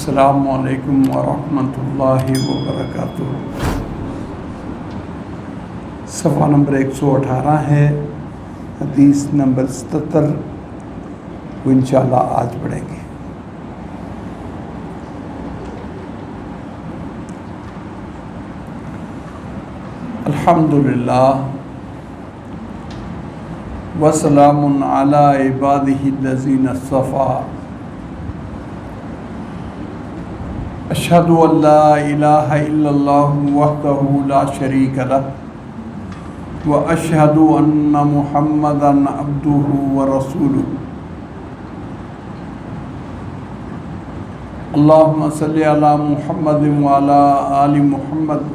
السلام علیکم ورحمۃ اللہ وبرکاتہ۔ صفحہ نمبر 118 ہے، حدیث نمبر 77 کو انشاءاللہ آج پڑھیں گے۔ الحمدللہ وسلام علی عبادہ الذین اصطفیٰ، اشہد ان لا الہ الا اللہ وحدہ لا شریک لہ واشہد ان محمدا عبدہ ورسولہ۔ اللہم صلی علی محمد وعلی آل محمد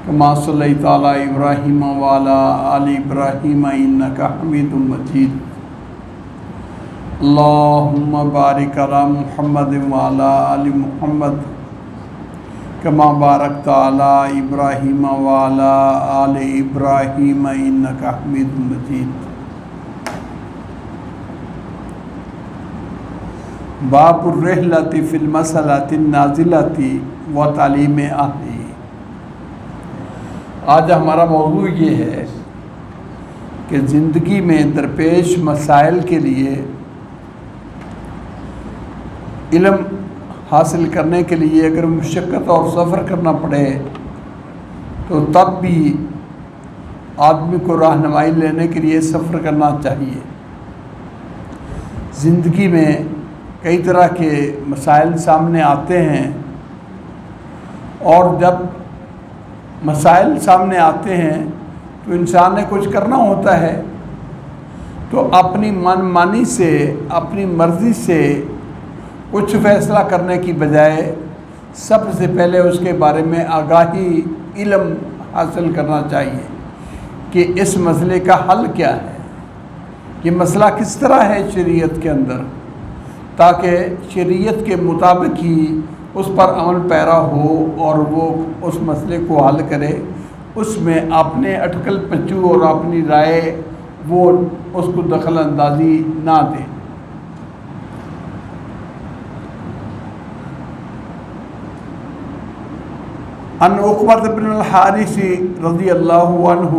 کما صلیت علی ابراہیم وعلی آل ابراہیم انک حمید مجید۔ اللہم بارک علی محمد وعلی آل محمد کما بارکت علی ابراہیم وعلی آل ابراہیم انک حمید مجید۔ باب الرحلۃ فی المسألۃ النازلۃ و تعلیم اہلہ۔ آج ہمارا موضوع یہ ہے کہ زندگی میں درپیش مسائل کے لیے علم حاصل کرنے کے لیے اگر مشقت اور سفر کرنا پڑے تو تب بھی آدمی کو رہنمائی لینے کے لیے سفر کرنا چاہیے۔ زندگی میں کئی طرح کے مسائل سامنے آتے ہیں، اور جب مسائل سامنے آتے ہیں تو انسان نے کچھ کرنا ہوتا ہے، تو اپنی من مانی سے، اپنی مرضی سے کچھ فیصلہ کرنے کی بجائے سب سے پہلے اس کے بارے میں آگاہی، علم حاصل کرنا چاہیے کہ اس مسئلے کا حل کیا ہے، یہ مسئلہ کس طرح ہے شریعت کے اندر، تاکہ شریعت کے مطابق ہی اس پر عمل پیرا ہو اور وہ اس مسئلے کو حل کرے، اس میں اپنے اٹکل پچو اور اپنی رائے وہ اس کو دخل اندازی نہ دے۔ ان عقبہ بن الحارث رضی اللہ عنہ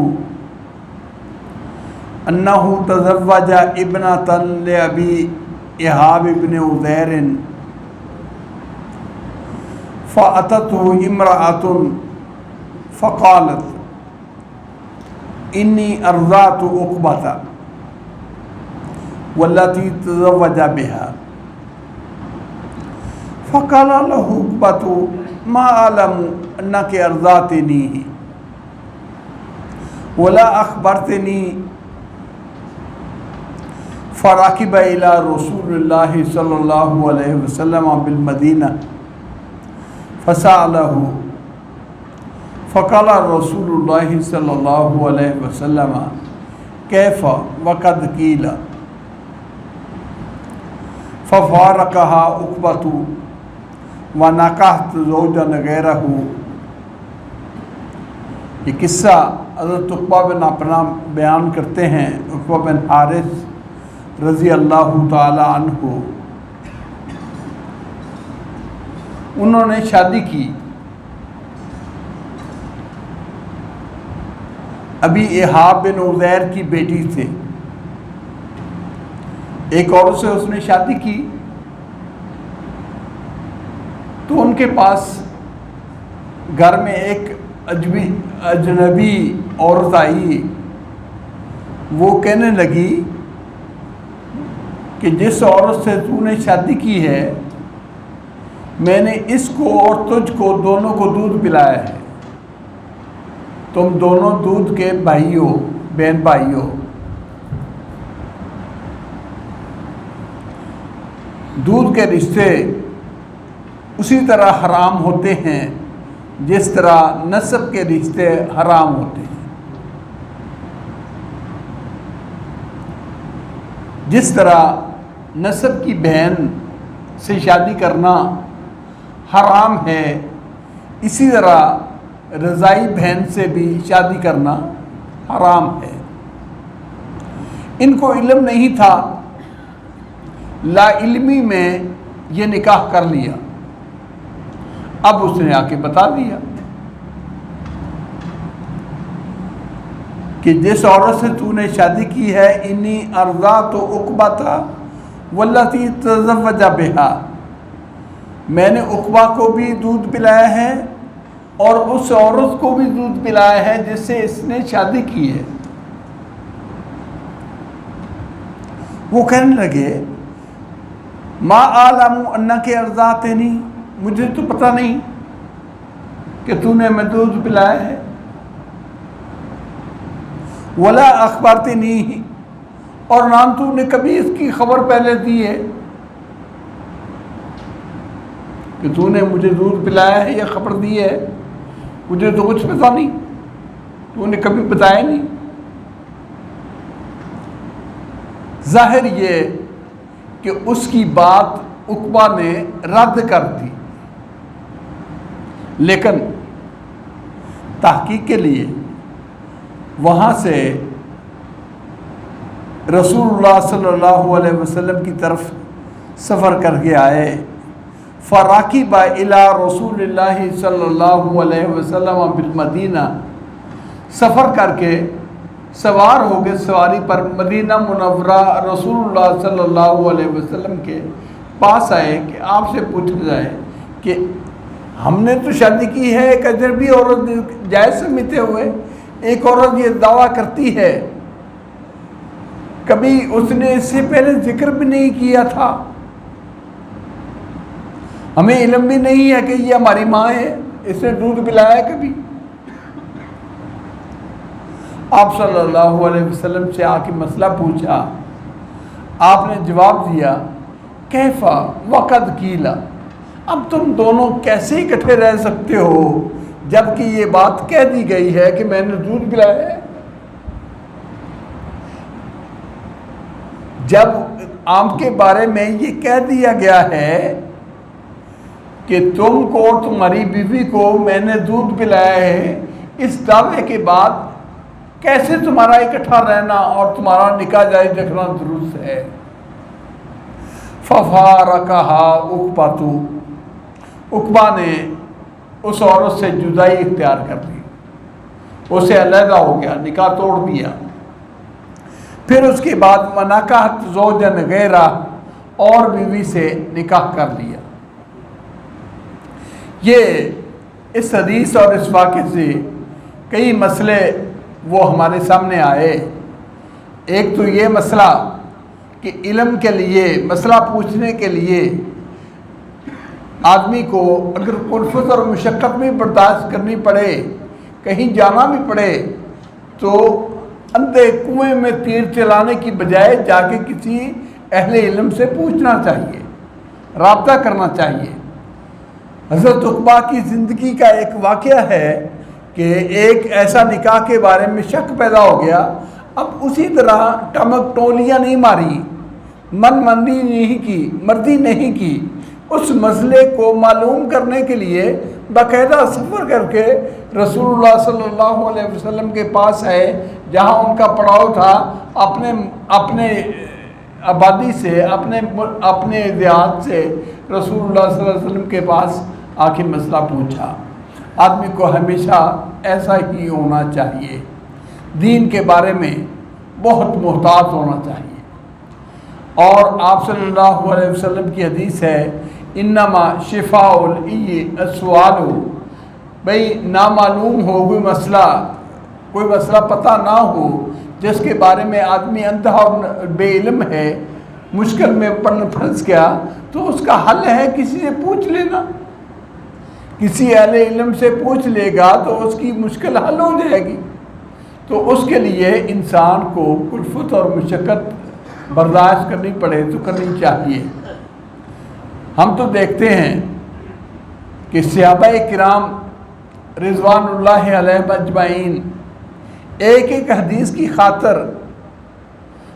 انہ تزوج ابنۃ لابی اہاب بن عزیر فأتته امرأة فقالت انی ارضعت عقبة والتي تزوج بها، فقال له عقبة ما أعلم أنك أرضعتنيه ولا أخبرتني، فركب إلى رسول الله صلى الله عليه وسلم بالمدينة فسأله، فقال رسول الله صلى الله عليه وسلم كيف وقد قيل، ففارقها عقبة ونکحت زوجا غیرہ۔ یہ قصہ حضرت عقبہ بن اپنا بیان کرتے ہیں۔ عقبہ بن حارث رضی اللہ تعالی عنہ، انہوں نے شادی کی ابھی اہاب بن عزیر کی بیٹی سے، ایک عورت سے اس نے شادی کی، تو ان کے پاس گھر میں ایک اجنبی عورت آئی، وہ کہنے لگی کہ جس عورت سے تو نے شادی کی ہے میں نے اس کو اور تجھ کو دونوں کو دودھ پلایا ہے، تم دونوں دودھ کے بھائی ہو، بہن بھائی ہو۔ دودھ کے رشتے اسی طرح حرام ہوتے ہیں جس طرح نسب کے رشتے حرام ہوتے ہیں۔ جس طرح نسب کی بہن سے شادی کرنا حرام ہے، اسی طرح رضائی بہن سے بھی شادی کرنا حرام ہے۔ ان کو علم نہیں تھا، لا علمی میں یہ نکاح کر لیا۔ اب اس نے آ کے بتا دیا کہ جس عورت سے تو نے شادی کی ہے، انی ارضعت عقبہ واللتی تزوج بہا، میں نے عقبہ کو بھی دودھ پلایا ہے اور اس عورت کو بھی دودھ پلایا ہے جس سے اس نے شادی کی ہے۔ وہ کہنے لگے ما اعلم انک ارضعتنی، مجھے تو پتہ نہیں کہ تو نے میں دودھ پلایا ہے، ولا اخبرتنی، اور نہ تو نے کبھی اس کی خبر پہلے دی ہے کہ تو نے مجھے دودھ پلایا ہے یا خبر دی ہے، مجھے تو کچھ پتہ نہیں، تو نے کبھی بتایا نہیں۔ ظاہر یہ کہ اس کی بات عقبہ نے رد کر دی، لیکن تحقیق کے لیے وہاں سے رسول اللہ صلی اللہ علیہ وسلم کی طرف سفر کر کے آئے۔ فراکب الی رسول اللہ صلی اللہ علیہ وسلم بالمدینہ، سفر کر کے سوار ہو گئے سواری پر مدینہ منورہ رسول اللہ صلی اللہ علیہ وسلم کے پاس آئے کہ آپ سے پوچھا جائے کہ ہم نے تو شادی کی ہے، ایک اجنبی عورت جائز سمجھتے ہوئے ایک عورت یہ دعویٰ کرتی ہے، کبھی اس نے اس سے پہلے ذکر بھی نہیں کیا تھا، ہمیں علم بھی نہیں ہے کہ یہ ہماری ماں ہے، اس نے دودھ پلایا ہے کبھی؟ آپ صلی اللہ علیہ وسلم سے آ کے مسئلہ پوچھا، آپ نے جواب دیا کیفا وقد کیلا، اب تم دونوں کیسے اکٹھے رہ سکتے ہو جبکہ یہ بات کہہ دی گئی ہے کہ میں نے دودھ پلایا ہے؟ جب آپ کے بارے میں یہ کہہ دیا گیا ہے کہ تم کو اور تمہاری بیوی کو میں نے دودھ پلایا ہے، اس دعوے کے بعد کیسے تمہارا اکٹھا رہنا اور تمہارا نکاح جاری رکھنا درست ہے؟ ففارقھا عقبہ، عقبہ نے اس عورت سے جدائی اختیار کر لی، اسے علیحدہ ہو گیا، نکاح توڑ دیا۔ پھر اس کے بعد منکحت زوجن غیرہ، اور بیوی سے نکاح کر لیا۔ یہ اس حدیث اور اس واقعے سے کئی مسئلے وہ ہمارے سامنے آئے۔ ایک تو یہ مسئلہ کہ علم کے لیے، مسئلہ پوچھنے کے لیے آدمی کو اگر کلفت اور مشقت بھی برداشت کرنی پڑے، کہیں جانا بھی پڑے، تو اندھے کنویں میں تیر چلانے کی بجائے جا کے کسی اہل علم سے پوچھنا چاہیے، رابطہ کرنا چاہیے۔ حضرت عقبہ کی زندگی کا ایک واقعہ ہے کہ ایک ایسا نکاح کے بارے میں شک پیدا ہو گیا، اب اسی طرح ٹمک ٹولیاں نہیں ماری، مندی نہیں کی، اس مسئلے کو معلوم کرنے کے لیے باقاعدہ سفر کر کے رسول اللہ صلی اللہ علیہ وسلم کے پاس آئے، جہاں ان کا پڑاؤ تھا، اپنے آبادی سے، اپنے دیہات سے رسول اللہ صلی اللہ علیہ وسلم کے پاس آ کے مسئلہ پوچھا۔ آدمی کو ہمیشہ ایسا ہی ہونا چاہیے، دین کے بارے میں بہت محتاط ہونا چاہیے۔ اور آپ صلی اللہ علیہ وسلم کی حدیث ہے انما شفاء العی السؤال، بھئی نامعلوم ہو کوئی مسئلہ پتہ نہ ہو جس کے بارے میں آدمی اندھا اور بے علم ہے، مشکل میں پھنس گیا، تو اس کا حل ہے کسی سے پوچھ لینا، کسی اہل علم سے پوچھ لے گا تو اس کی مشکل حل ہو جائے گی۔ تو اس کے لیے انسان کو کلفت اور مشقت برداشت کرنی پڑے تو کرنی چاہیے۔ ہم تو دیکھتے ہیں کہ صحابہ کرام رضوان اللہ علیہم اجمعین ایک ایک حدیث کی خاطر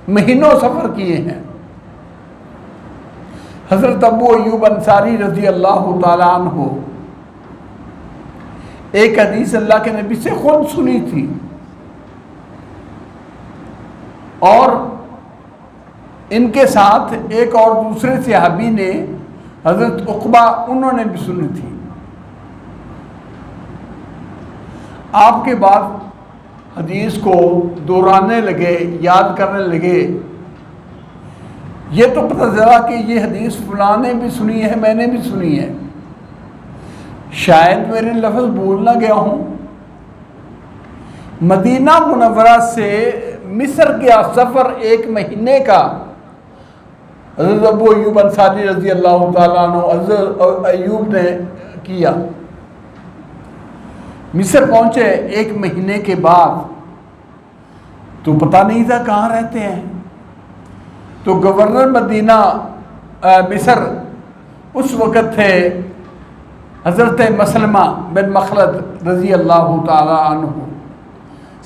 مہینوں سفر کیے ہیں۔ حضرت ابو ایوب انصاری رضی اللہ تعالیٰ عنہ ایک حدیث اللہ کے نبی سے خود سنی تھی، اور ان کے ساتھ ایک اور دوسرے صحابی نے حضرت عقبہ انہوں نے بھی سنی تھی. آپ کے بعد حدیث کو دہرانے لگے, یاد کرنے لگے. یہ تو پتہ چلا کہ یہ حدیث فلاں نے بھی سنی ہے, میں نے بھی سنی ہے. شاید میرے لفظ بھول نہ گیا ہوں. مدینہ منورہ سے مصر کا سفر 1 مہینے کا حضرت ابو ایوب انصاری رضی اللہ تعالیٰ عنہ حضرت ایوب نے کیا. مصر پہنچے 1 مہینے کے بعد, تو پتہ نہیں تھا کہاں رہتے ہیں. تو گورنر مدینہ مصر اس وقت تھے حضرت مسلمہ بن مخلد رضی اللہ تعالیٰ عنہ.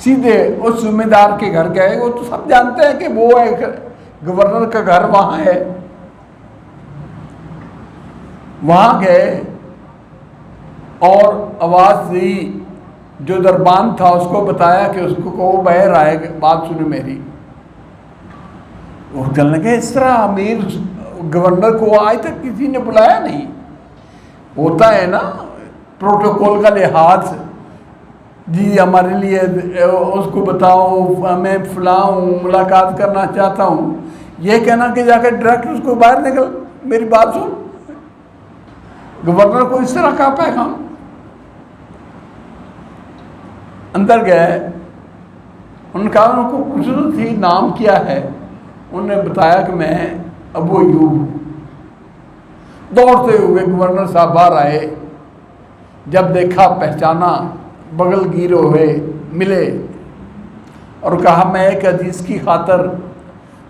سیدھے اس ذمہ دار کے گھر گئے. وہ تو سب جانتے ہیں کہ وہ ایک گورنر کا گھر وہاں ہے. وہاں گئے اور آواز دی. جو دربان تھا اس کو بتایا کہ اس کو وہ باہر آئے, بات سنے میری. وہ کہنے لگے اس طرح امیر گورنر کو آج تک کسی نے بلایا نہیں. ہوتا ہے نا پروٹوکول کا لحاظ, جی ہمارے لیے اس کو بتاؤ میں فلاں ہوں, ملاقات کرنا چاہتا ہوں. یہ کہنا کہ جا کے ڈائریکٹ اس کو باہر نکل, میری بات سن. گورنر کو اس طرح کا پیغام. اندر گئے, ان کا ان کو پوچھنا تھی نام کیا ہے. انہوں نے بتایا کہ میں ابو ایوب ہوں. دوڑتے ہوئے گورنر صاحب باہر آئے. جب دیکھا پہچانا, بغل گیر ہوئے ملے اور کہا میں ایک حدیث کی خاطر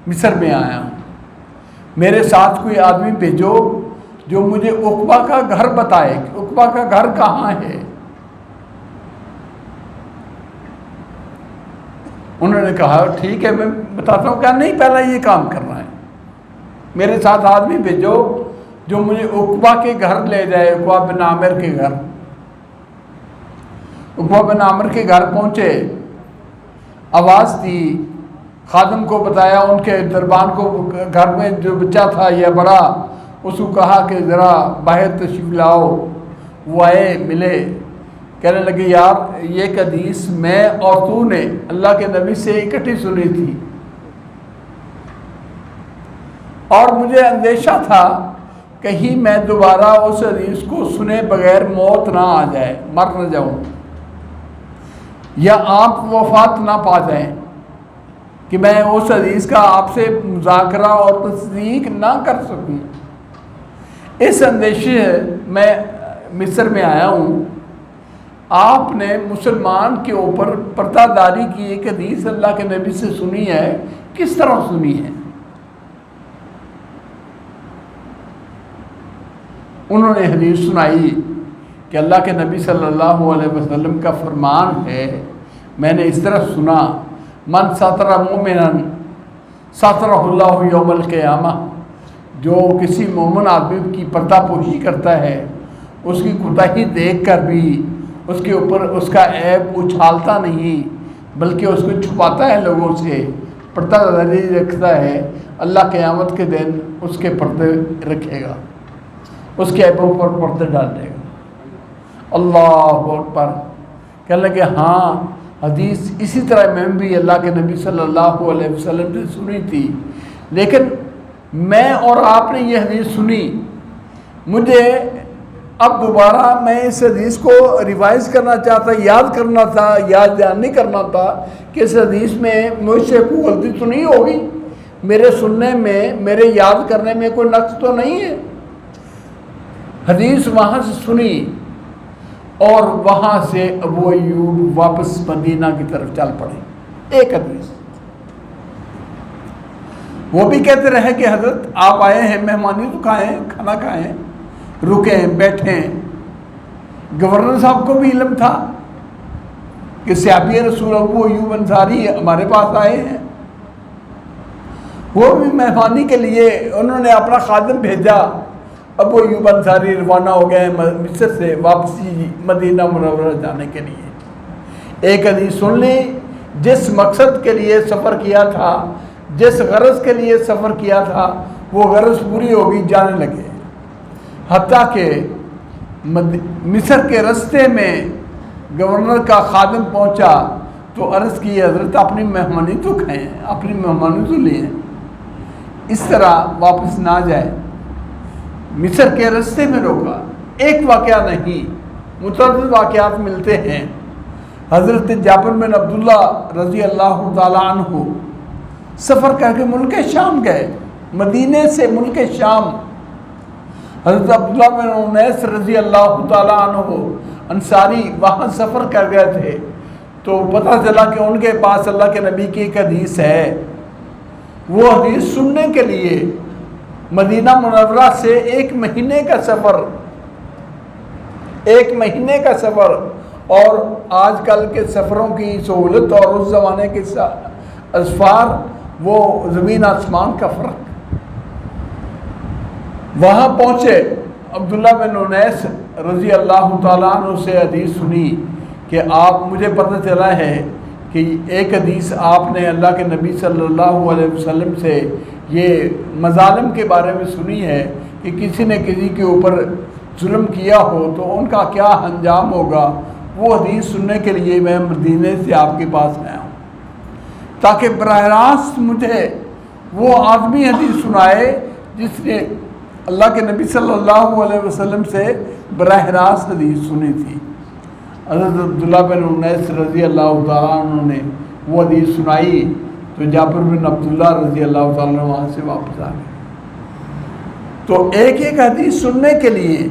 مصر میں آیا ہوں. میرے ساتھ کوئی آدمی بھیجو جو مجھے عقبہ کا گھر بتائے کہ عقبہ کا گھر کہاں ہے. انہوں نے کہا ٹھیک ہے میں بتاتا ہوں. کہا نہیں, پہلا یہ کام کرنا ہے, میرے ساتھ آدمی بھیجو جو مجھے عقبہ کے گھر لے جائے, عقبہ بن عامر کے گھر. عقبہ بن عامر کے گھر پہنچے, آواز دی, خادم کو بتایا, ان کے دربان کو گھر میں جو بچہ تھا یہ بڑا, اس کو کہا کہ ذرا باہر تشریف لاؤ. وہ آئے, ملے, کہنے لگے یار یہ حدیث میں اور تو نے اللہ کے نبی سے اکٹھی سنی تھی, اور مجھے اندیشہ تھا کہیں میں دوبارہ اس حدیث کو سنے بغیر موت نہ آ جائے, مر نہ جاؤں, یا آپ وفات نہ پا جائیں, کہ میں اس حدیث کا آپ سے مذاکرہ اور تصدیق نہ کر سکوں. اس اندیشے میں مصر میں آیا ہوں. آپ نے مسلمان کے اوپر پردہ داری کی ایک حدیث اللہ کے نبی سے سنی ہے, کس طرح سنی ہے؟ انہوں نے حدیث سنائی کہ اللہ کے نبی صلی اللہ علیہ وسلم کا فرمان ہے, میں نے اس طرح سنا, من ستر مومنا سترہ اللہ یوم القیامہ. جو کسی مومن آدمی کی پردہ پوشی کرتا ہے, اس کی کوتاہی دیکھ کر بھی اس کے اوپر اس کا عیب اچھالتا نہیں, بلکہ اس کو چھپاتا ہے لوگوں سے, پردہ داری رکھتا ہے, اللہ قیامت کے دن اس کے پردے رکھے گا, اس کے عیبوں پر پردے ڈال دے گا. اللہ اکبر. کہنے لگے ہاں حدیث اسی طرح میں بھی اللہ کے نبی صلی اللہ علیہ وسلم سے سنی تھی, لیکن میں اور آپ نے یہ حدیث سنی, مجھے اب دوبارہ میں اس حدیث کو ریوائز کرنا چاہتا, یاد کرنا تھا, یاد نہیں کرنا تھا کہ اس حدیث میں مجھ سے کوئی غلطی تو نہیں ہوگی, میرے سننے میں, میرے یاد کرنے میں کوئی نقص تو نہیں ہے. حدیث وہاں سے سنی اور وہاں سے ابو ایوب واپس مدینہ کی طرف چل پڑے. ایک حدیث. وہ بھی کہتے رہے کہ حضرت آپ آئے ہیں, مہمانی تو کھائیں, کھانا کھائیں, رکیں, بیٹھیں. گورنر صاحب کو بھی علم تھا کہ صحابی رسول ابو ایوب انصاری ہمارے پاس آئے ہیں. وہ بھی مہمانی کے لیے انہوں نے اپنا خادم بھیجا. ابو ایوب انصاری روانہ ہو گئے مصر سے واپسی مدینہ منورہ جانے کے لیے. ایک حدیث سن لی, جس مقصد کے لیے سفر کیا تھا, جس غرض کے لیے سفر کیا تھا, وہ غرض پوری ہوگی, جانے لگے. حتیٰ کہ مصر کے رستے میں گورنر کا خادم پہنچا تو عرض کی حضرت اپنی مہمانی تو کھائیں، اپنی مہمانی تو لیں، اس طرح واپس نہ جائے۔ مصر کے رستے میں روکا، ایک واقعہ نہیں، متعدد واقعات ملتے ہیں۔ حضرت جابر بن عبداللہ رضی اللہ تعالیٰ عنہ سفر کر کے ملک شام گئے، مدینے سے ملک شام۔ حضرت عبداللہ بن انیس رضی اللہ تعالیٰ عنہ انصاری وہاں سفر کر گئے تھے، تو پتہ چلا کہ ان کے پاس اللہ کے نبی کی ایک حدیث ہے۔ وہ حدیث سننے کے لیے مدینہ منورہ سے 1 مہینے کا سفر، اور آج کل کے سفروں کی سہولت اور اس زمانے کے اسفار، وہ زمین آسمان کا فرق۔ وہاں پہنچے، عبداللہ بن انیس رضی اللہ تعالیٰ عنہ سے حدیث سنی کہ مجھے پتہ چلا ہے کہ ایک حدیث آپ نے اللہ کے نبی صلی اللہ علیہ وسلم سے یہ مظالم کے بارے میں سنی ہے کہ کسی نے کسی کے اوپر ظلم کیا ہو تو ان کا کیا انجام ہوگا۔ وہ حدیث سننے کے لیے میں مدینے سے آپ کے پاس آیا ہوں، تاکہ براہ راست مجھے وہ آدمی حدیث سنائے جس نے اللہ کے نبی صلی اللہ علیہ وسلم سے براہ راست حدیث سنی تھی۔ حضرت عبداللہ بن انیس رضی اللہ تعالیٰ عنہ نے وہ حدیث سنائی تو جابر بن عبداللہ رضی اللہ تعالیٰ عنہ وہاں سے واپس آ گئے۔ تو ایک ایک حدیث سننے کے لیے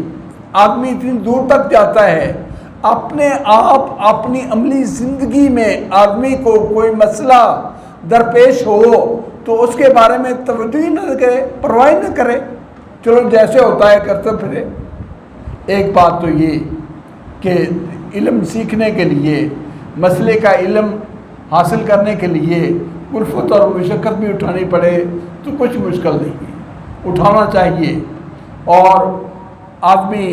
آدمی اتنی دور تک جاتا ہے۔ اپنے آپ اپنی عملی زندگی میں آدمی کو کوئی مسئلہ درپیش ہو تو اس کے بارے میں توجہ نہ کرے، پرواہ نہ کرے، چلو جیسے ہوتا ہے کرتے پھرے۔ ایک بات تو یہ کہ علم سیکھنے کے لیے، مسئلے کا علم حاصل کرنے کے لیے الفت اور مشقت بھی اٹھانی پڑے تو کچھ مشکل نہیں، اٹھانا چاہیے۔ اور آدمی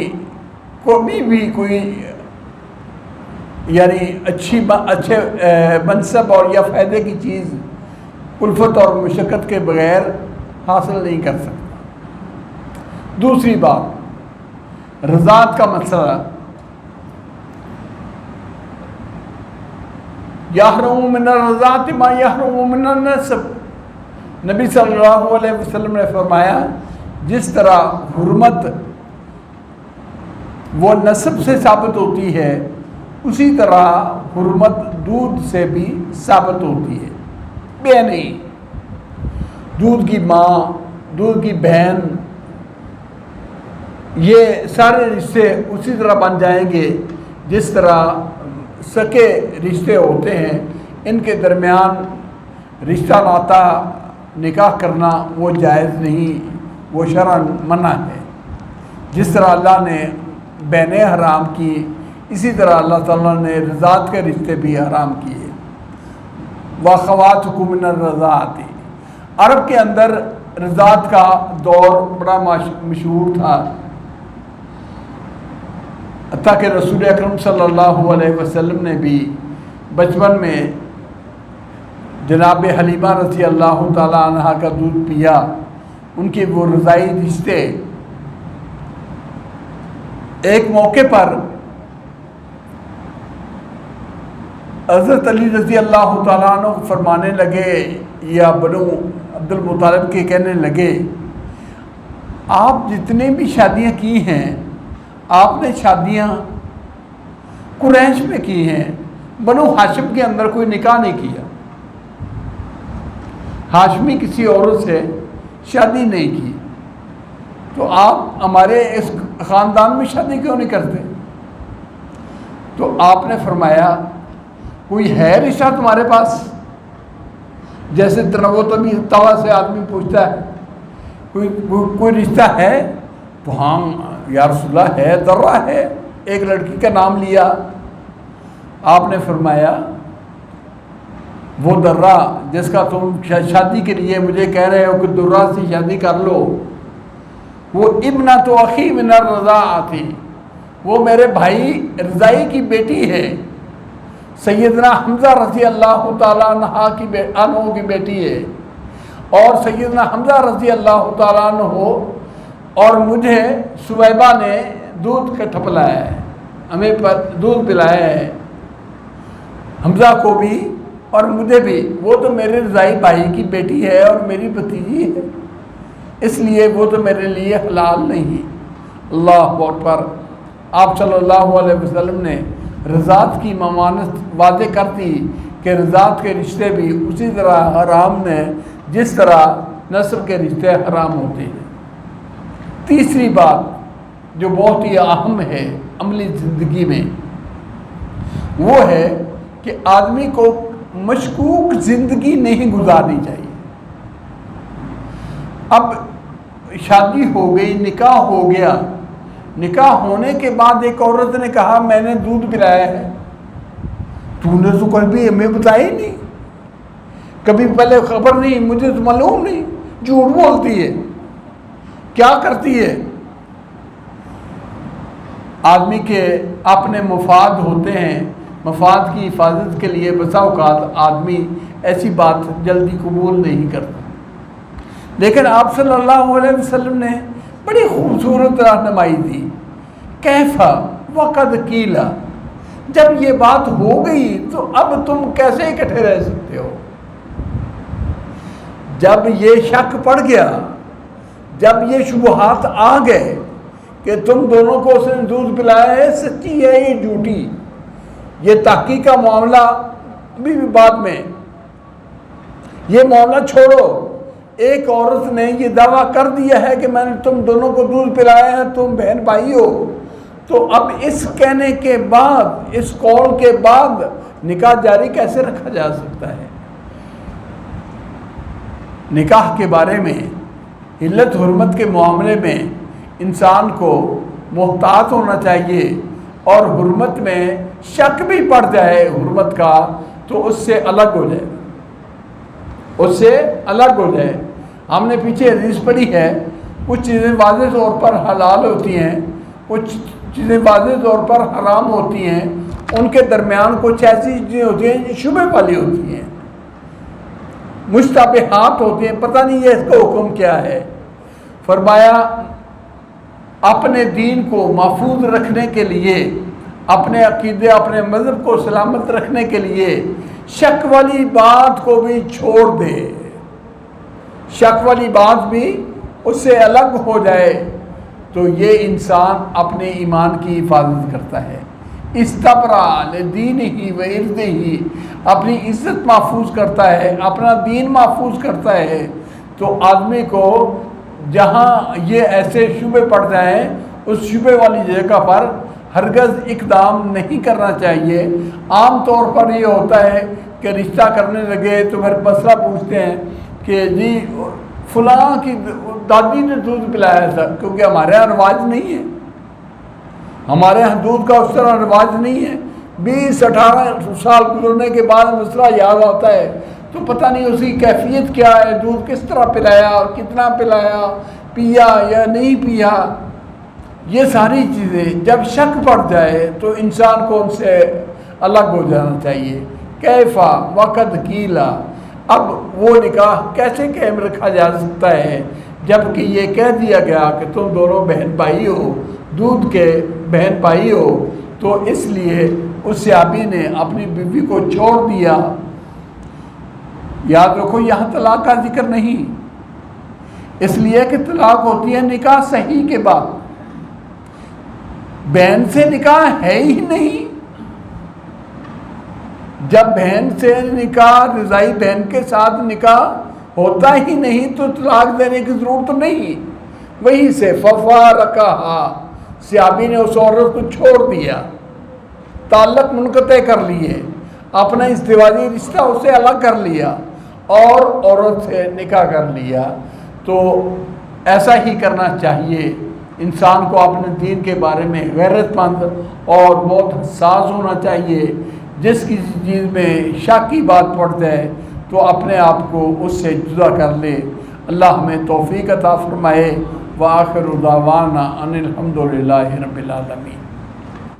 کو بھی کوئی یعنی اچھے منصب اور یا فائدے کی چیز الفت اور مشقت کے بغیر حاصل نہیں کر سکتا۔ دوسری بات، رضاعت کا مسئلہ۔ یحرم من الرضاعت ما یحرم من النسب، نبی صلی اللہ علیہ وسلم نے فرمایا جس طرح حرمت وہ نسب سے ثابت ہوتی ہے، اسی طرح حرمت دودھ سے بھی ثابت ہوتی ہے۔ بے نہیں، دودھ کی ماں، دودھ کی بہن، یہ سارے رشتے اسی طرح بن جائیں گے جس طرح سکے رشتے ہوتے ہیں۔ ان کے درمیان رشتہ ناتا نکاح کرنا وہ جائز نہیں، وہ شرعاً منع ہے۔ جس طرح اللہ نے بینیں حرام کی، اسی طرح اللہ تعالیٰ نے رضاعت کے رشتے بھی حرام کیے۔ وَأَخَوَاتُكُم مِّنَ الرَّضَاعَةِ، عرب کے اندر رضاعت کا دور بڑا مشہور تھا، حتیٰ کہ رسول اکرم صلی اللہ علیہ وسلم نے بھی بچپن میں جناب حلیمہ رضی اللہ تعالیٰ عنہ کا دودھ پیا۔ ان کے وہ رضاعی رشتے، ایک موقع پر حضرت علی رضی اللہ تعالیٰ عنہ فرمانے لگے یا بنو عبد المطلب کے کہنے لگے، آپ جتنے بھی شادیاں کی ہیں، آپ نے شادیاں قریش میں کی ہیں، بنو ہاشم کے اندر کوئی نکاح نہیں کیا، ہاشمی کسی عورت سے شادی نہیں کی، تو آپ ہمارے اس خاندان میں شادی کیوں نہیں کرتے؟ تو آپ نے فرمایا کوئی ہے رشتہ تمہارے پاس؟ جیسے تنوع طوا سے آدمی پوچھتا ہے کوئی رشتہ ہے؟ تو ہاں یا رسول اللہ ہے، درہ ہے، ایک لڑکی کا نام لیا۔ آپ نے فرمایا وہ درہ جس کا تم شادی کے لیے مجھے کہہ رہے ہو کہ درہ سے شادی کر لو، وہ ابنۃ اخی من الرضاعۃ، وہ میرے بھائی رضائی کی بیٹی ہے، سیدنا حمزہ رضی اللہ تعالیٰ عنہ کی بیٹی ہے، اور سیدنا حمزہ رضی اللہ تعالیٰ عنہ اور مجھے سویبہ نے دودھ کا ٹھپلایا ہے، ہمیں دودھ پلایا ہے، حمزہ کو بھی اور مجھے بھی، وہ تو میرے رضائی بھائی کی بیٹی ہے اور میری بھتیجی ہے، اس لیے وہ تو میرے لیے حلال نہیں۔ اللہ اکبر۔ آپ صلی اللہ علیہ وسلم نے رضاعت کی ممانعت واضح کر دی کہ رضاعت کے رشتے بھی اسی طرح حرام ہیں جس طرح نسب کے رشتے حرام ہوتے ہیں۔ تیسری بات جو بہت ہی اہم ہے عملی زندگی میں، وہ ہے کہ آدمی کو مشکوک زندگی نہیں گزارنی چاہیے۔ اب شادی ہو گئی، نکاح ہو گیا، نکاح ہونے کے بعد ایک عورت نے کہا میں نے دودھ پلایا ہے، تو نے تو کبھی ہمیں بتایا ہی نہیں، کبھی پہلے خبر نہیں، مجھے تو معلوم نہیں، جھوٹ بولتی ہے، کیا کرتی ہے؟ آدمی کے اپنے مفاد ہوتے ہیں، مفاد کی حفاظت کے لیے بسا اوقات آدمی ایسی بات جلدی قبول نہیں کرتا، لیکن آپ صلی اللہ علیہ وسلم نے بڑی خوبصورت رہنمائی دی۔ کیفا وقد قیلا، جب یہ بات ہو گئی تو اب تم کیسے اکٹھے رہ سکتے ہو؟ جب یہ شک پڑ گیا، جب یہ شبہات آ گئے کہ تم دونوں کو اس نے دودھ پلایا ہے، سچی ہے یہ جھوٹی، یہ تحقیق کا معاملہ ابھی بھی بعد میں، یہ معاملہ چھوڑو، ایک عورت نے یہ دعویٰ کر دیا ہے کہ میں نے تم دونوں کو دودھ پلایا ہے، تم بہن بھائی ہو، تو اب اس کہنے کے بعد، اس قول کے بعد نکاح جاری کیسے رکھا جا سکتا ہے؟ نکاح کے بارے میں، علت حرمت کے معاملے میں انسان کو محتاط ہونا چاہیے، اور حرمت میں شک بھی پڑ جائے حرمت کا تو اس سے الگ ہو جائے، اس سے الگ ہو جائے۔ ہم نے پیچھے حدیث پڑھی ہے، کچھ چیزیں واضح طور پر حلال ہوتی ہیں، کچھ چیزیں واضح طور پر حرام ہوتی ہیں، ان کے درمیان کچھ ایسی چیزیں ہوتی ہیں جو شبہ والی ہوتی ہیں، مشتبہات ہوتی ہیں، پتہ نہیں یہ اس کا حکم کیا ہے۔ فرمایا اپنے دین کو محفوظ رکھنے کے لیے، اپنے عقیدے، اپنے مذہب کو سلامت رکھنے کے لیے شک والی بات کو بھی چھوڑ دے، شک والی بات بھی اس سے الگ ہو جائے، تو یہ انسان اپنے ایمان کی حفاظت کرتا ہے۔ استبرا لدینہ و عرضہ، اپنی عزت محفوظ کرتا ہے، اپنا دین محفوظ کرتا ہے۔ تو آدمی کو جہاں یہ ایسے شبے پڑ جائیں، اس شبے والی جگہ پر ہرگز اقدام نہیں کرنا چاہیے۔ عام طور پر یہ ہوتا ہے کہ رشتہ کرنے لگے تو پھر مسئلہ پوچھتے ہیں کہ جی فلاں کی دادی نے دودھ پلایا تھا، کیونکہ ہمارے یہاں رواج نہیں ہے، ہمارے یہاں دودھ کا اس طرح رواج نہیں ہے۔ 20-18 سال گزرنے کے بعد مسئلہ یاد آتا ہے تو پتہ نہیں اس کی کیفیت کیا ہے، دودھ کس طرح پلایا اور کتنا پلایا، پیا یا نہیں پیا، یہ ساری چیزیں جب شک پڑ جائے تو انسان کو ان سے الگ ہو جانا چاہیے۔ کیفا وقد قیلا، اب وہ نکاح کیسے قائم رکھا جا سکتا ہے جب کہ یہ کہہ دیا گیا کہ تم دونوں بہن بھائی ہو، دودھ کے بہن بھائی ہو، تو اس لیے اس صحابی نے اپنی بیوی کو چھوڑ دیا۔ یاد رکھو یہاں طلاق کا ذکر نہیں، اس لیے کہ طلاق ہوتی ہے نکاح صحیح کے بعد، بہن سے نکاح ہے ہی نہیں۔ جب بہن سے نکاح، رضائی بہن کے ساتھ نکاح ہوتا ہی نہیں تو طلاق دینے کی ضرورت نہیں۔ وہیں سے ففارقہا، صحابی نے اس عورت کو چھوڑ دیا، تعلق منقطع کر لیے، اپنا ازدواجی رشتہ اس سے الگ کر لیا اور عورت سے نکاح کر لیا۔ تو ایسا ہی کرنا چاہیے، انسان کو اپنے دین کے بارے میں غیرت مند اور بہت حساس ہونا چاہیے۔ جس کسی چیز میں شک کی بات پڑ جائے تو اپنے آپ کو اس سے جدا کر لے۔ اللہ ہمیں توفیق عطا فرمائے۔ وآخر دعوانا ان الحمد للہ رب العالمین۔